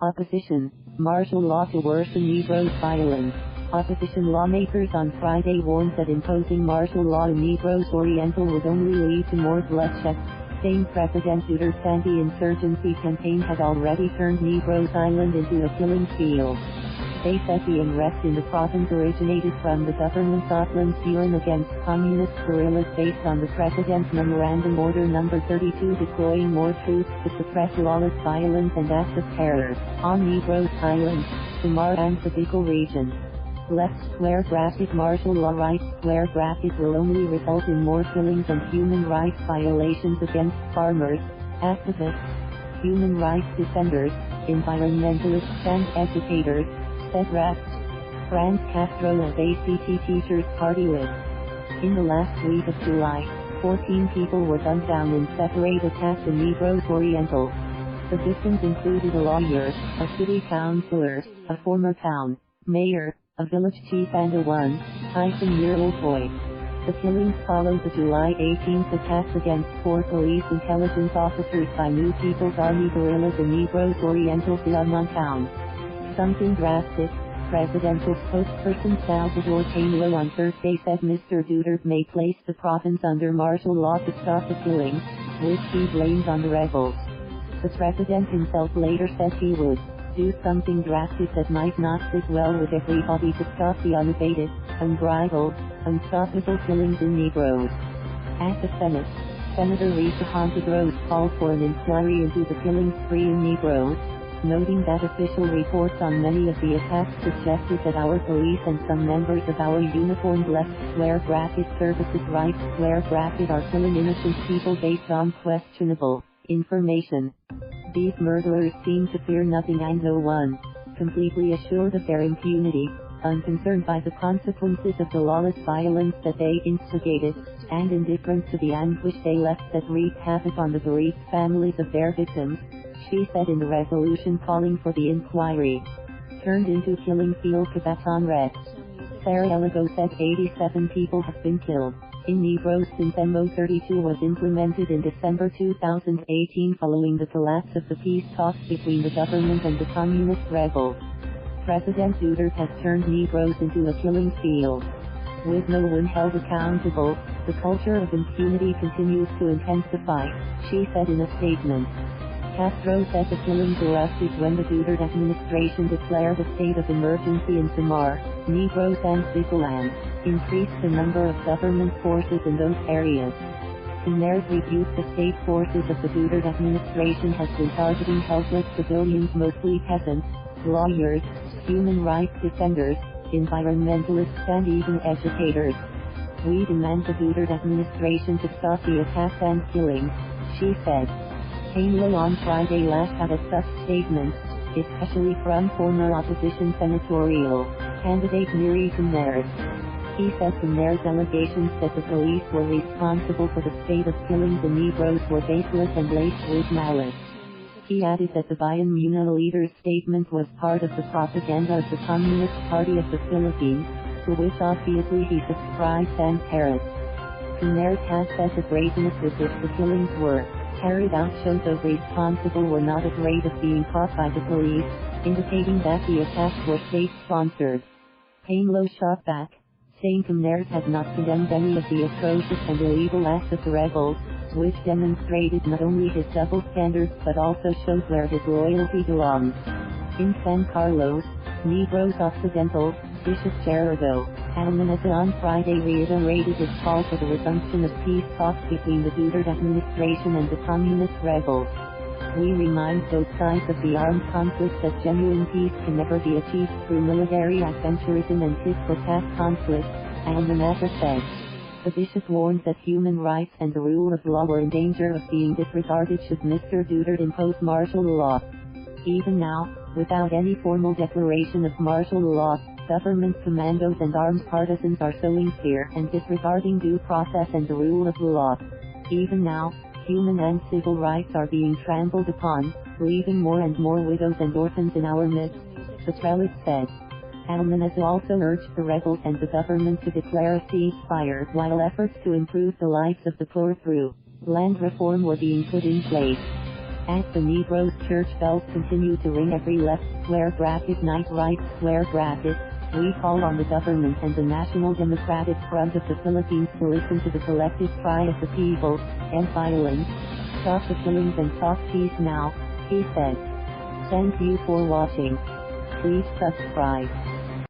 Opposition. Martial law to worsen Negros violence. Opposition lawmakers on Friday warned that imposing martial law in Negros Oriental would only lead to more bloodshed, saying President Duterte's anti-insurgency campaign had already turned Negros Island into a killing field. They said the unrest in the province originated from the government's offensive against communist guerrillas based on the President's Memorandum Order No. 32 deploying more troops to suppress lawless violence and acts of terror on Negros Island, Samar and the Bicol region. Left square bracket martial law, right square bracket will only result in more killings and human rights violations against farmers, activists, human rights defenders, environmentalists and educators, said Rex. Franz Castro of ACT Teachers Party list. In the last week of July, 14 people were gunned down in separate attacks in Negros Oriental. The victims included a lawyer, a city councilor, a former town mayor, a village chief and a 1-year-old boy. The killings followed the July 18th attacks against 4 police intelligence officers by New People's Army guerrillas in Negros Oriental, Siaman town. Something drastic, presidential spokesperson Salvador Painlo on Thursday said Mr. Duterte may place the province under martial law to stop the killings, which he blamed on the rebels. The president himself later said he would do something drastic that might not sit well with everybody to stop the unabated, unbridled, unstoppable killings in Negros. At the Senate, Senator Rita Hontiveros called for an inquiry into the killing spree in Negros, noting that official reports on many of the attacks suggested that our police and some members of our uniformed left square bracket services right square bracket are killing innocent people based on questionable information. These murderers seem to fear nothing and no one, completely assured of their impunity, unconcerned by the consequences of the lawless violence that they instigated, and indifferent to the anguish they left that wreaked havoc on the bereaved families of their victims, she said in the resolution calling for the inquiry. Turned into killing field Cabaton Red. Sarah Elago said 87 people have been killed in Negros since MO32 was implemented in December 2018 following the collapse of the peace talks between the government and the communist rebels. President Duterte has turned Negros into a killing field. With no one held accountable, the culture of impunity continues to intensify, she said in a statement. Castro said the killings erupted when the Duterte administration declared a state of emergency in Samar, Negros and Bicol and increased the number of government forces in those areas. Piñera's rebuked the state forces of the Duterte administration has been targeting helpless civilians, mostly peasants, lawyers, human rights defenders, environmentalists and even educators. We demand the Duterte administration to stop the attacks and killings, she said. Painlo on Friday last had a such statement, especially from former opposition senatorial candidate Miri Piñera. He said Piñera's allegations that the police were responsible for the state of killings in Negros were baseless and laced with malice. He added that the Bayan Muna leader's statement was part of the propaganda of the Communist Party of the Philippines, to which obviously he subscribes and parrots. Piñera has said the bravenness with which the killings were carried out shows those responsible were not afraid of being caught by the police, indicating that the attacks were state-sponsored. Painlo shot back, saying Piñera had not condemned any of the atrocious and illegal acts of the rebels, which demonstrated not only his double standards but also shows where his loyalty belongs. In San Carlos, Negros Occidental, Bishop Gerardo Alminaza on Friday reiterated his call for the resumption of peace talks between the Duterte administration and the communist rebels. We remind both sides of the armed conflict that genuine peace can never be achieved through military adventurism and tit-for-tat conflict, Alminaza said. The bishop warned that human rights and the rule of law were in danger of being disregarded should Mr. Duterte impose martial law. Even now, without any formal declaration of martial law, government commandos and armed partisans are sowing fear and disregarding due process and the rule of law. Even now, human and civil rights are being trampled upon, leaving more and more widows and orphans in our midst, the prelate said. Alminaza also urged the rebels and the government to declare a ceasefire while efforts to improve the lives of the poor through land reform were being put in place. As the Negros church bells continue to ring every left square bracket night right square bracket, we call on the government and the National Democratic Front of the Philippines to listen to the collective cry of the people, and violence. Stop the killings and talk peace now, he said. Thank you for watching. Please subscribe.